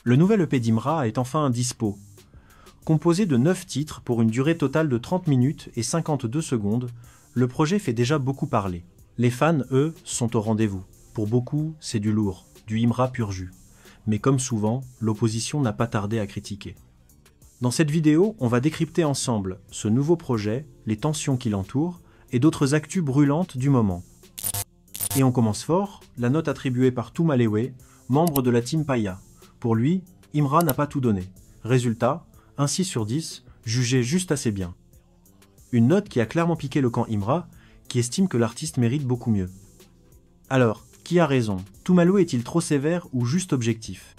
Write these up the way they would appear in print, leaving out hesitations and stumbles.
Le nouvel EP d'Imra est enfin dispo. Composé de 9 titres pour une durée totale de 30 minutes et 52 secondes, le projet fait déjà beaucoup parler. Les fans, eux, sont au rendez-vous. Pour beaucoup, c'est du lourd, du Imra pur jus. Mais comme souvent, l'opposition n'a pas tardé à critiquer. Dans cette vidéo, on va décrypter ensemble ce nouveau projet, les tensions qui l'entourent et d'autres actus brûlantes du moment. Et on commence fort, la note attribuée par Toumalewe, membre de la team Paya. Pour lui, Imra n'a pas tout donné. Résultat, un 6 sur 10, jugé juste assez bien. Une note qui a clairement piqué le camp Imra, qui estime que l'artiste mérite beaucoup mieux. Alors, qui a raison? Toumalewe est-il trop sévère ou juste objectif?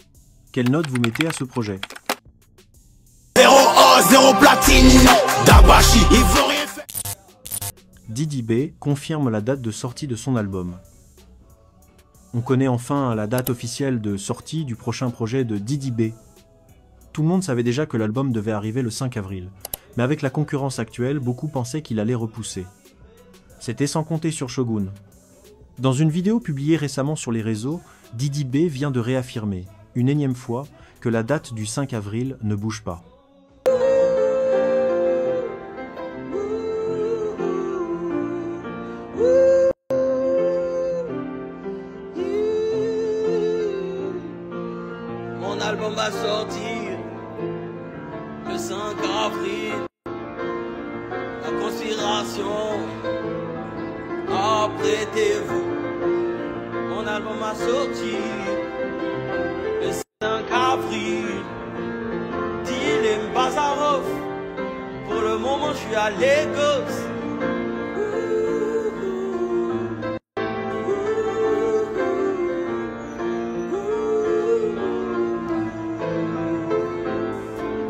Quelle note vous mettez à ce projet? 0 or, 0 platine, Dabashi, il veut rien faire. Didi B confirme la date de sortie de son album. On connaît enfin la date officielle de sortie du prochain projet de Didi B. Tout le monde savait déjà que l'album devait arriver le 5 avril, mais avec la concurrence actuelle, beaucoup pensaient qu'il allait repousser. C'était sans compter sur Shogun. Dans une vidéo publiée récemment sur les réseaux, Didi B vient de réaffirmer, une énième fois, que la date du 5 avril ne bouge pas. Mon album va sortir le 5 avril. La conspiration, apprêtez-vous. Mon album va sortir le 5 avril. Dylan Bazarov. Pour le moment, je suis à Lagos.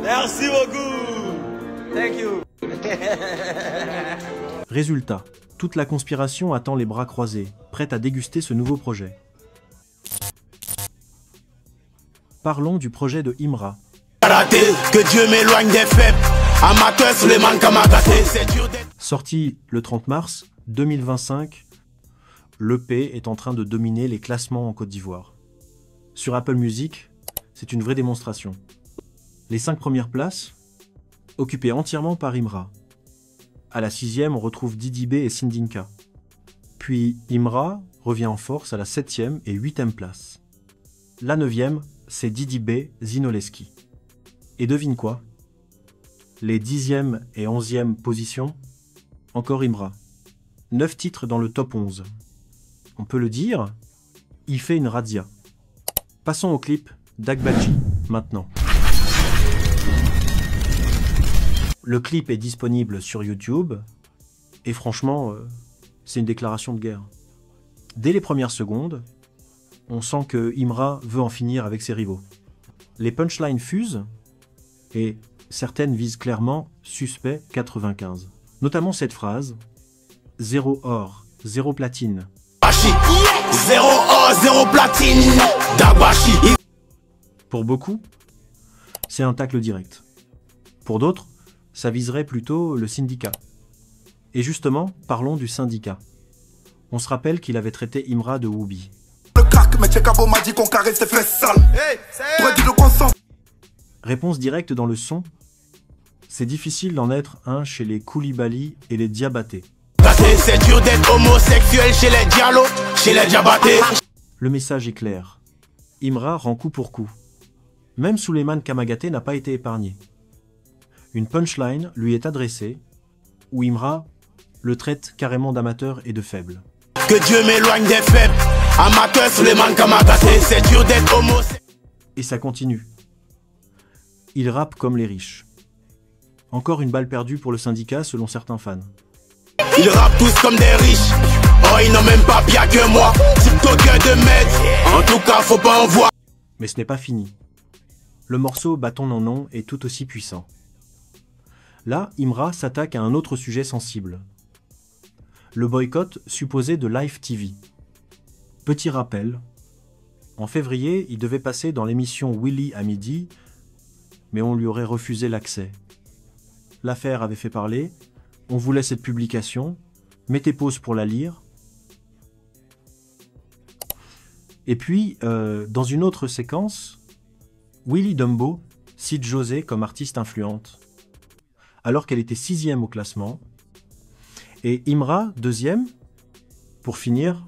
Merci beaucoup. Thank you. Résultat, toute la conspiration attend les bras croisés, prête à déguster ce nouveau projet. Parlons du projet de Imra. Que Dieu m'éloigne des faibles. Amateur Suleiman Kamagaté, c'est dur d'être. Sorti le 30 mars 2025, l'EP est en train de dominer les classements en Côte d'Ivoire. Sur Apple Music, c'est une vraie démonstration. Les 5 premières places, occupées entièrement par Imra. À la 6e, on retrouve Didi B et Sindinka. Puis Imra revient en force à la 7e et 8e place. La 9e, c'est Didi B, Zinoleski. Et devine quoi? Les 10e et 11e positions, encore Imra. 9 titres dans le top 11. On peut le dire, il fait une razzia. Passons au clip d'Agbaji, maintenant. Le clip est disponible sur YouTube, et franchement, c'est une déclaration de guerre. Dès les premières secondes, on sent que Imra veut en finir avec ses rivaux. Les punchlines fusent, et certaines visent clairement Suspect 95. Notamment cette phrase, 0 or, 0 platine. 0 or, 0 platine, Dabashi. Pour beaucoup, c'est un tacle direct. Pour d'autres, ça viserait plutôt le syndicat. Et justement, parlons du syndicat. On se rappelle qu'il avait traité Imra de Woubi. Le crack, mais Tchekabo m'a dit qu'on caresse ses fesses sales. T'aurais dit le consent. Réponse directe dans le son. C'est difficile d'en être un chez les Koulibaly et les Diabaté. C'est dur d'être homosexuel chez les Diallo, chez les Diabaté. Le message est clair. Imra rend coup pour coup. Même Suleiman Kamagaté n'a pas été épargné. Une punchline lui est adressée, où Imra le traite carrément d'amateur et de faible. Que Dieu m'éloigne des faibles. Amateur Suleiman Kamagaté, c'est dur d'être homosexuel. Et ça continue. Il rappe comme les riches. Encore une balle perdue pour le syndicat selon certains fans. Ils rappent tous comme des riches. Oh, ils n'ont même pas bien que moi. TikToker de merde. En tout cas, faut pas en voir. Mais ce n'est pas fini. Le morceau Bâton non non est tout aussi puissant. Là, Imra s'attaque à un autre sujet sensible. Le boycott supposé de Live TV. Petit rappel, en février, il devait passer dans l'émission Willy à midi, mais on lui aurait refusé l'accès. L'affaire avait fait parler, on voulait cette publication, mettez pause pour la lire. Et puis, dans une autre séquence, Willy Dumbo cite José comme artiste influente, alors qu'elle était 6e au classement, et Imra 2e, pour finir.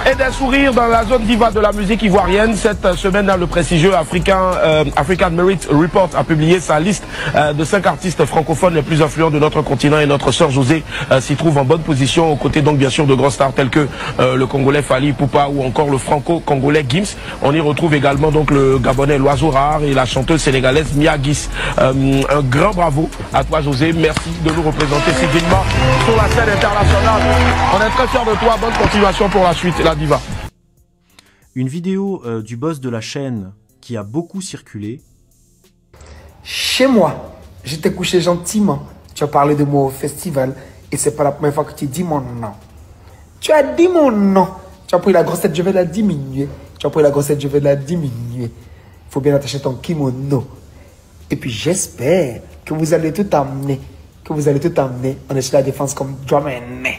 Et des sourires dans la zone diva de la musique ivoirienne. Cette semaine, le prestigieux African Merit Report a publié sa liste de 5 artistes francophones les plus influents de notre continent, et notre sœur José s'y trouve en bonne position, aux côtés donc bien sûr de grands stars tels que le Congolais Fally Ipupa ou encore le Franco-Congolais Gims. On y retrouve également donc le Gabonais L'Oiseau Rare et la chanteuse sénégalaise Mia Guis. Un grand bravo à toi José, merci de nous représenter si dignement sur la scène internationale. On est très fiers de toi, bonne continuation pour la suite. La diva. Une vidéo du boss de la chaîne qui a beaucoup circulé. Chez moi, je t'ai couché gentiment. Tu as parlé de moi au festival et c'est pas la première fois que tu dis mon nom. Tu as dit mon nom. Tu as pris la grossette, je vais la diminuer. Tu as pris la grossette, je vais la diminuer. Il faut bien attacher ton kimono. Et puis j'espère que vous allez tout amener. On est sur la défense comme Drummond.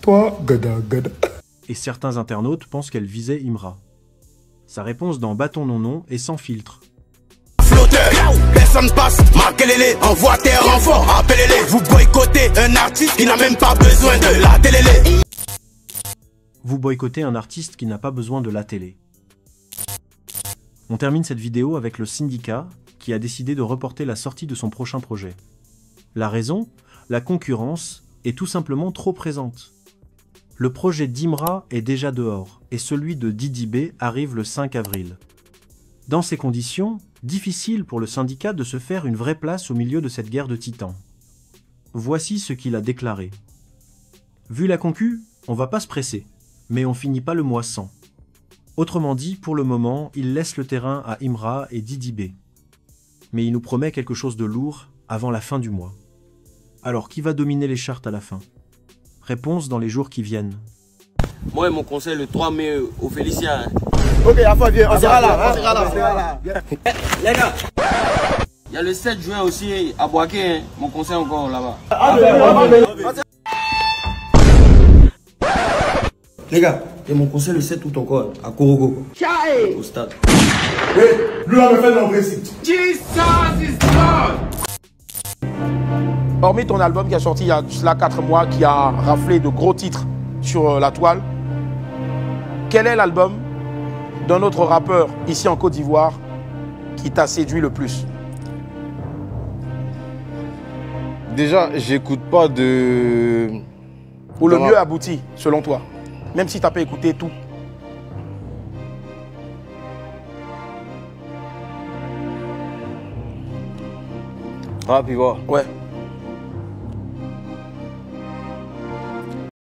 Toi, gada, gada. Et certains internautes pensent qu'elle visait Imra. Sa réponse dans Bâton non non est sans filtre. Flotteur, personne passe, marquez-les, envoie tes renforts, appelez-les. Vous boycottez un artiste qui n'a même pas besoin de la télé. Vous boycottez un artiste qui n'a pas besoin de la télé. On termine cette vidéo avec le syndicat qui a décidé de reporter la sortie de son prochain projet. La raison ? La concurrence est tout simplement trop présente. Le projet d'Imra est déjà dehors et celui de Didi B arrive le 5 avril. Dans ces conditions, difficile pour le syndicat de se faire une vraie place au milieu de cette guerre de titans. Voici ce qu'il a déclaré. Vu la concu, on va pas se presser, mais on finit pas le mois sans. Autrement dit, pour le moment, il laisse le terrain à Imra et Didi B. Mais il nous promet quelque chose de lourd avant la fin du mois. Alors qui va dominer les charts à la fin ? Réponse dans les jours qui viennent. Moi et mon conseil le 3 mai au Félicia. Hein. Ok, Afan, viens, on sera là. Les gars, il y a le 7 juin aussi à Boaké, hein. Mon conseil encore là-bas. Les gars, il y a mon conseil le 7 août encore à Korogo. Au stade. Lui, on me fait l'envoyer ici. Hormis ton album qui est sorti il y a cela 4 mois, qui a raflé de gros titres sur la toile, quel est l'album d'un autre rappeur ici en Côte d'Ivoire qui t'a séduit le plus? Déjà, j'écoute pas de... Ou le mieux abouti, selon toi? Même si tu n'as pas écouté tout. Rap, Ivoire. Ouais.